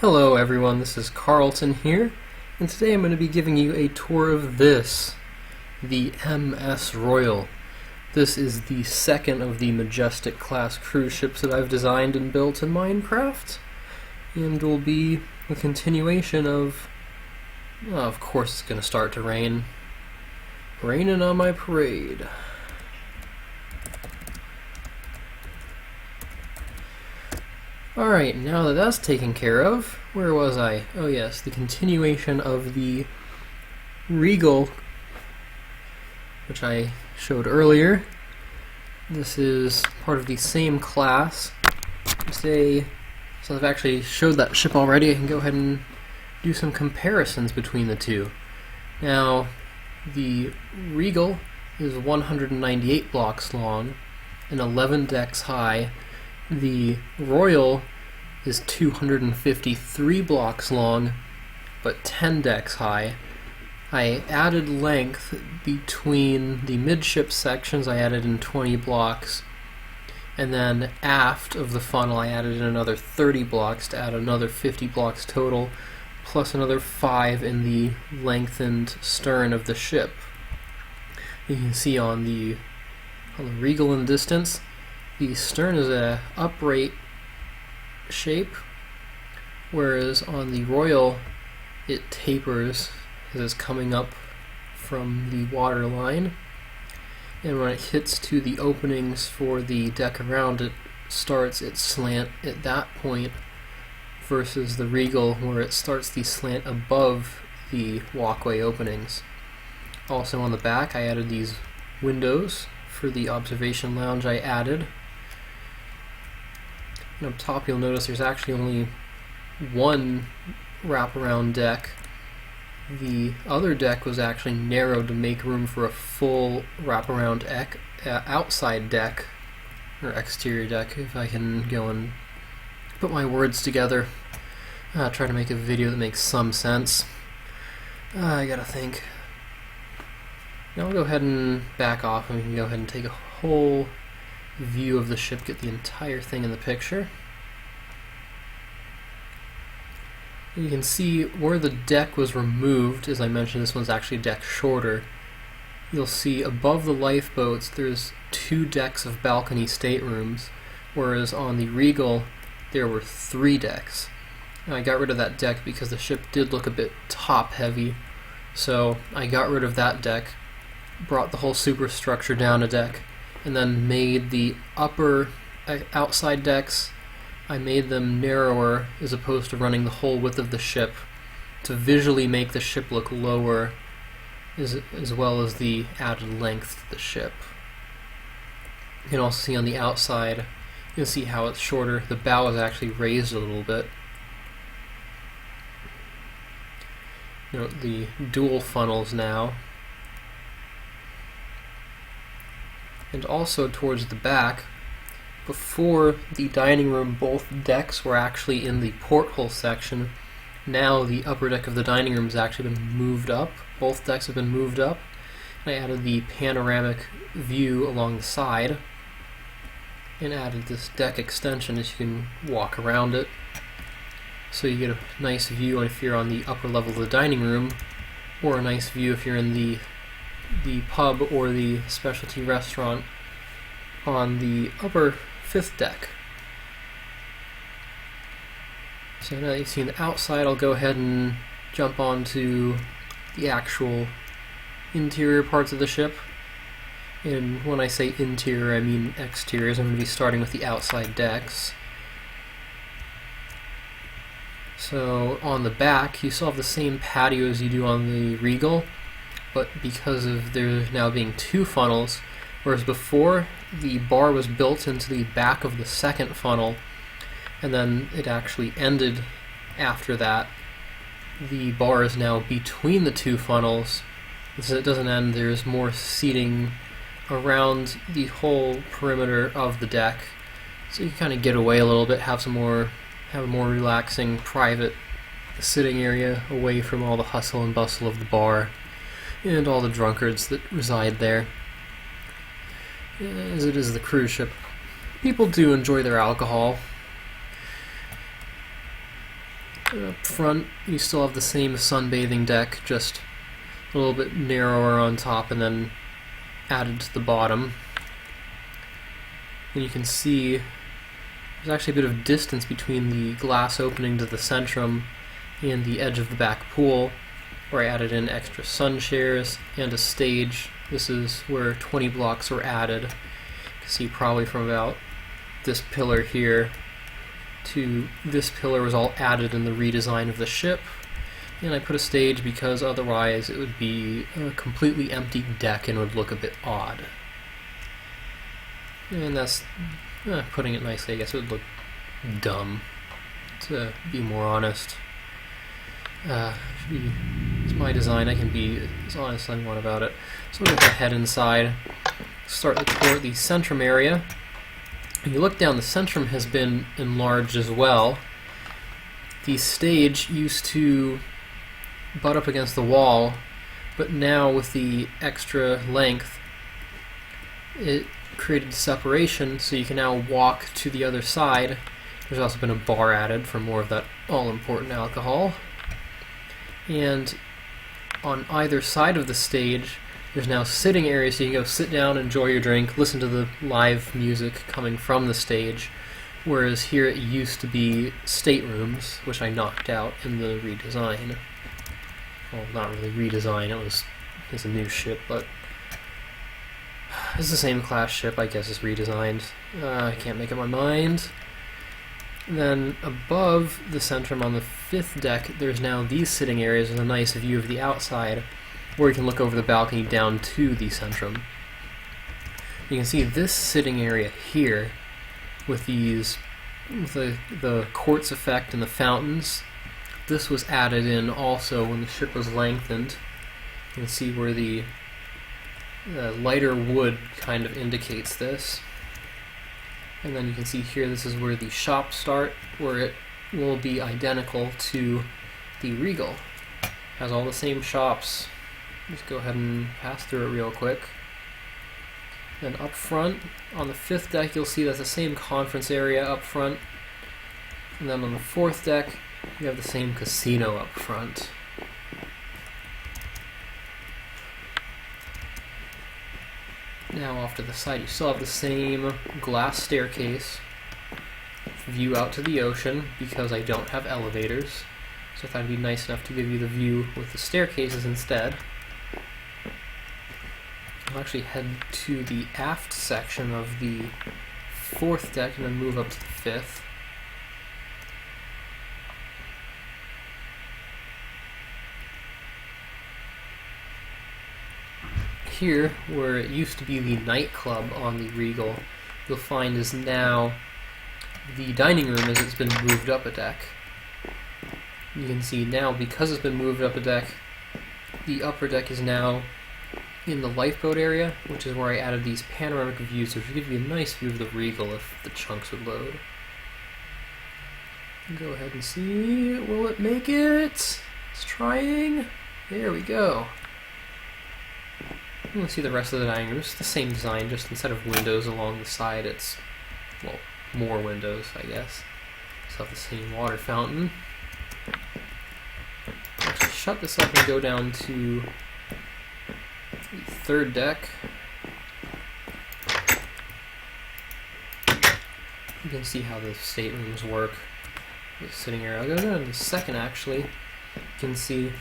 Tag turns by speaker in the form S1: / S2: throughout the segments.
S1: Hello everyone, this is Carlton here, and today I'm going to be giving you a tour of this, the MS Royal. This is the second of the Majestic Class cruise ships that I've designed and built in Minecraft, and will be a continuation of course it's going to start to rain. Raining on my parade. Alright, now that that's taken care of, where was I? Oh yes, the continuation of the Regal, which I showed earlier. This is part of the same class. So I've actually showed that ship already, I can go ahead and do some comparisons between the two. Now, the Regal is 198 blocks long and 11 decks high. The Royal is 253 blocks long, but 10 decks high. I added length between the midship sections, I added in 20 blocks, and then aft of the funnel I added in another 30 blocks to add another 50 blocks total, plus another 5 in the lengthened stern of the ship. You can see on the Regal in the distance, the stern is a upright shape, whereas on the Royal it tapers as it's coming up from the water line, and when it hits to the openings for the deck around it starts its slant at that point, versus the Regal where it starts the slant above the walkway openings. Also on the back I added these windows for the observation lounge I added. And up top you'll notice there's actually only one wraparound deck. The other deck was actually narrowed to make room for a full wraparound outside deck, or exterior deck, if I can go and put my words together. Try to make a video that makes some sense. I gotta think. Now I'll go ahead and back off and we can go ahead and take a whole view of the ship, get the entire thing in the picture. You can see where the deck was removed. As I mentioned, this one's actually a deck shorter. You'll see above the lifeboats there's 2 decks of balcony staterooms, whereas on the Regal there were 3 decks. Now, I got rid of that deck because the ship did look a bit top heavy, so I got rid of that deck, brought the whole superstructure down a deck, and then made the upper outside decks, I made them narrower as opposed to running the whole width of the ship to visually make the ship look lower, as well as the added length to the ship. You can also see on the outside, you can see how it's shorter. The bow is actually raised a little bit. Note the dual funnels now. And also towards the back, before the dining room both decks were actually in the porthole section. Now the upper deck of the dining room has actually been moved up. Both decks have been moved up. I added the panoramic view along the side and added this deck extension as you can walk around it. So you get a nice view if you're on the upper level of the dining room, or a nice view if you're in the pub or the specialty restaurant on the upper 5th deck. So now that you've seen the outside, I'll go ahead and jump onto the actual interior parts of the ship. And when I say interior, I mean exteriors. I'm going to be starting with the outside decks. So on the back, you still have the same patio as you do on the Regal, but because of there now being 2 funnels, whereas before the bar was built into the back of the second funnel, and then it actually ended after that, the bar is now between the 2 funnels. So it doesn't end, there's more seating around the whole perimeter of the deck, so you can kind of get away a little bit, have a more relaxing, private sitting area away from all the hustle and bustle of the bar and all the drunkards that reside there. As it is the cruise ship, people do enjoy their alcohol. Up front, you still have the same sunbathing deck, just a little bit narrower on top and then added to the bottom. And you can see there's actually a bit of distance between the glass opening to the centrum and the edge of the back pool, where I added in extra sun chairs and a stage. This is where 20 blocks were added. You can see probably from about this pillar here to this pillar was all added in the redesign of the ship. And I put a stage because otherwise it would be a completely empty deck and would look a bit odd. And that's, putting it nicely, I guess it would look dumb, to be more honest. It's my design, I can be as honest as I want about it. So we'll head inside, start the tour of the centrum area. When you look down, the centrum has been enlarged as well. The stage used to butt up against the wall, but now with the extra length, it created separation, so you can now walk to the other side. There's also been a bar added for more of that all-important alcohol. And on either side of the stage, there's now sitting areas, so you can go sit down, enjoy your drink, listen to the live music coming from the stage, whereas here it used to be staterooms, which I knocked out in the redesign. Well, not really redesign, it's a new ship, but it's the same class ship, I guess it's redesigned. I can't make up my mind. And then above the centrum on the 5th deck, there's now these sitting areas with a nice view of the outside, where you can look over the balcony down to the centrum. You can see this sitting area here with these, with the quartz effect and the fountains. This was added in also when the ship was lengthened. You can see where the lighter wood kind of indicates this. And then you can see here, this is where the shops start, where it will be identical to the Regal. Has all the same shops. Just go ahead and pass through it real quick. Then up front, on the 5th deck, you'll see that's the same conference area up front. And then on the 4th deck, you have the same casino up front. Now off to the side, you still have the same glass staircase, view out to the ocean, because I don't have elevators. So I thought it'd be nice enough to give you the view with the staircases instead. I'll actually head to the aft section of the 4th deck and then move up to the 5th. Here, where it used to be the nightclub on the Regal, you'll find is now the dining room as it's been moved up a deck. You can see now, because it's been moved up a deck, the upper deck is now in the lifeboat area, which is where I added these panoramic views, which will give you a nice view of the Regal if the chunks would load. Go ahead and see, will it make it? It's trying. There we go. You can see the rest of the dining room. It's the same design, just instead of windows along the side, it's, well, more windows, I guess. So have the same water fountain. Actually, shut this up and go down to the 3rd deck. You can see how the staterooms work. The sitting area. I'll go down to the 2nd, actually. You can see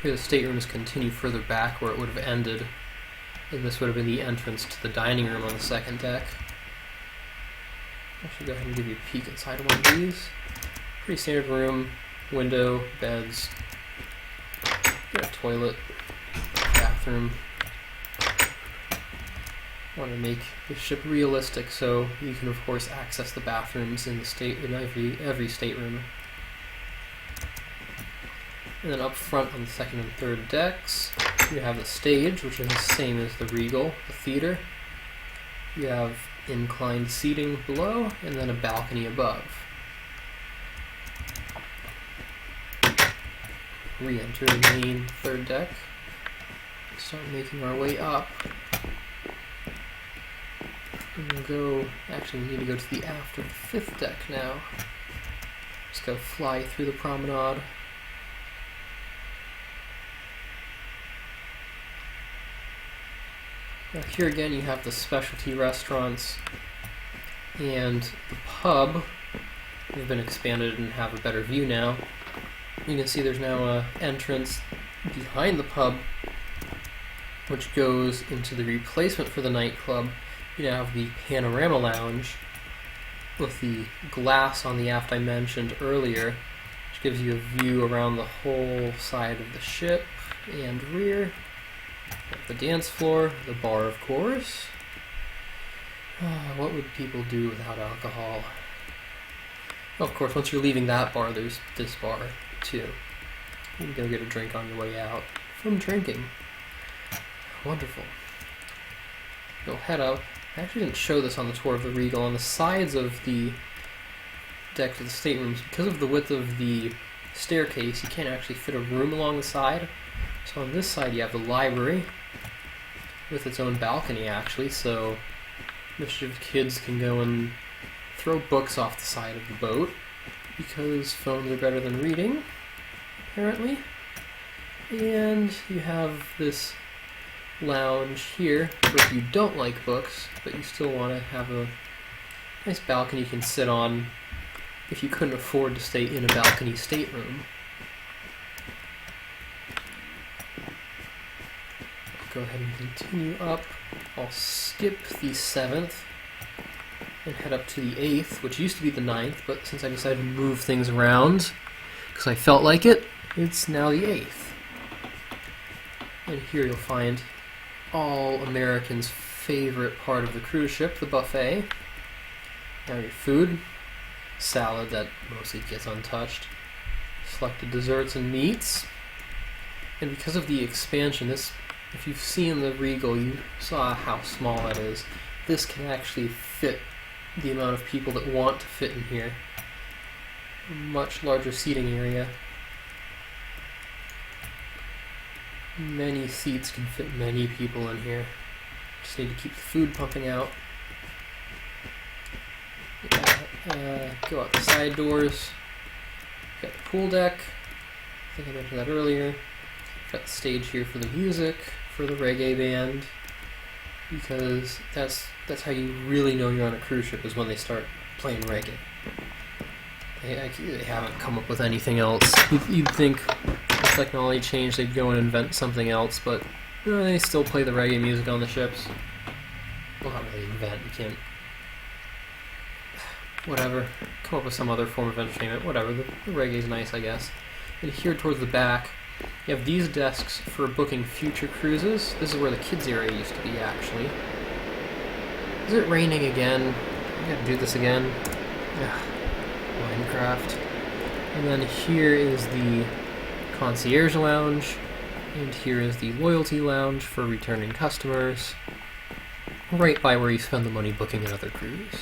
S1: here the staterooms continue further back where it would have ended. And this would have been the entrance to the dining room on the 2nd deck. I should go ahead and give you a peek inside one of these. Pretty standard room, window, beds, got a toilet, bathroom. Want to make the ship realistic, so you can of course access the bathrooms in the every stateroom. And then up front on the 2nd and 3rd decks, you have the stage, which is the same as the Regal, the theater. You have inclined seating below, and then a balcony above. Re-enter the main 3rd deck. Start making our way up. And we'll go, actually we need to go to the aft of the 5th deck now. Just go fly through the promenade. Now here again you have the specialty restaurants and the pub. They've been expanded and have a better view now. You can see there's now an entrance behind the pub which goes into the replacement for the nightclub. You now have the panorama lounge with the glass on the aft I mentioned earlier, which gives you a view around the whole side of the ship and rear. The dance floor, the bar of course. What would people do without alcohol? Well, of course, once you're leaving that bar, there's this bar too. You can go get a drink on your way out from drinking. Wonderful. You'll head up. I actually didn't show this on the tour of the Regal. On the sides of the deck to the staterooms, because of the width of the staircase, you can't actually fit a room along the side. So on this side you have the library with its own balcony actually, so mischievous kids can go and throw books off the side of the boat because phones are better than reading, apparently. And you have this lounge here where if you don't like books but you still want to have a nice balcony you can sit on if you couldn't afford to stay in a balcony stateroom. Go ahead and continue up. I'll skip the 7th and head up to the 8th, which used to be the 9th, but since I decided to move things around because I felt like it, it's now the 8th. And here you'll find all Americans' favorite part of the cruise ship, the buffet. Now your food, salad that mostly gets untouched, selected desserts and meats. And because of the expansion, this, if you've seen the Regal, you saw how small that is. This can actually fit the amount of people that want to fit in here. A much larger seating area. Many seats can fit many people in here. Just need to keep the food pumping out. Go out the side doors. Got the pool deck. I think I mentioned that earlier. Got the stage here for the music, for the reggae band, because that's how you really know you're on a cruise ship, is when they start playing reggae. They haven't come up with anything else. You'd think with technology change they'd go and invent something else, but they still play the reggae music on the ships. Well, not really invent, you can't... Whatever. Come up with some other form of entertainment. Whatever. The reggae's nice, I guess. And here towards the back, you have these desks for booking future cruises. This is where the kids area used to be, actually. Is it raining again? I gotta do this again. Ugh. Minecraft. And then here is the concierge lounge. And here is the loyalty lounge for returning customers. Right by where you spend the money booking another cruise.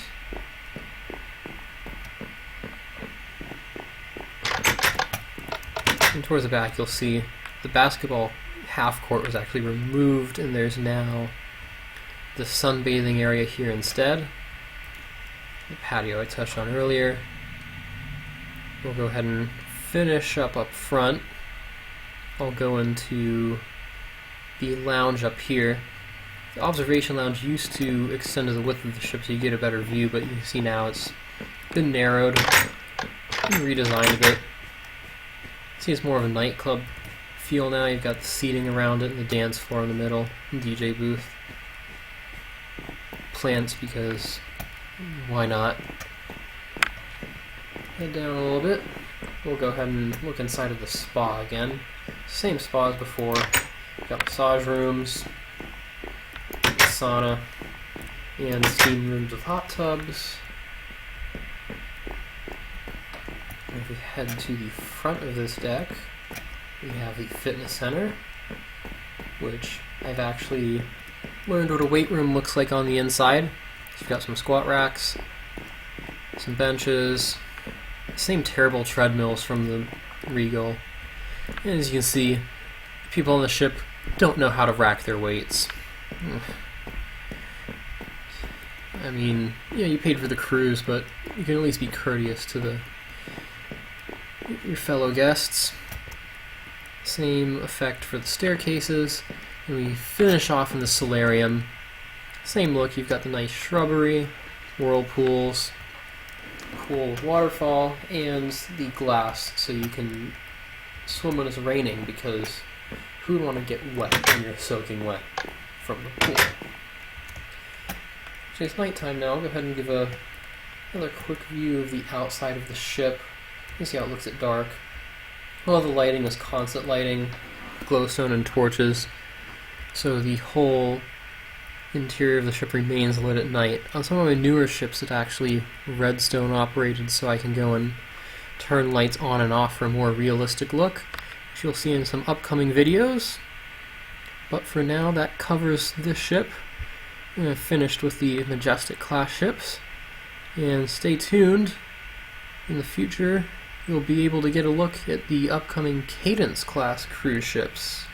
S1: And towards the back you'll see the basketball half court was actually removed, and there's now the sunbathing area here instead. The patio I touched on earlier. We'll go ahead and finish up front. I'll go into the lounge up here. The observation lounge used to extend to the width of the ship so you get a better view, but you can see now it's been narrowed and redesigned a bit. See, it's more of a nightclub feel now. You've got the seating around it and the dance floor in the middle, and DJ booth. Plants, because why not? Head down a little bit. We'll go ahead and look inside of the spa again. Same spa as before. Got massage rooms, sauna, and steam rooms with hot tubs. And if we head to the front of this deck, we have the fitness center, which I've actually learned what a weight room looks like on the inside. So you've got some squat racks, some benches, same terrible treadmills from the Regal. And as you can see, people on the ship don't know how to rack their weights. I mean, yeah, you paid for the cruise, but you can at least be courteous to the your fellow guests. Same effect for the staircases. And we finish off in the solarium. Same look, you've got the nice shrubbery, whirlpools, cool waterfall, and the glass so you can swim when it's raining, because who would want to get wet when you're soaking wet from the pool? Actually, it's nighttime now. I'll go ahead and give another quick view of the outside of the ship. You can see how it looks at dark. All the lighting is constant lighting, glowstone and torches, so the whole interior of the ship remains lit at night. On some of my newer ships, it's actually redstone operated, so I can go and turn lights on and off for a more realistic look, which you'll see in some upcoming videos. But for now, that covers this ship. I've finished with the Majestic Class ships, and stay tuned. In the future, you'll be able to get a look at the upcoming Cadence Class cruise ships.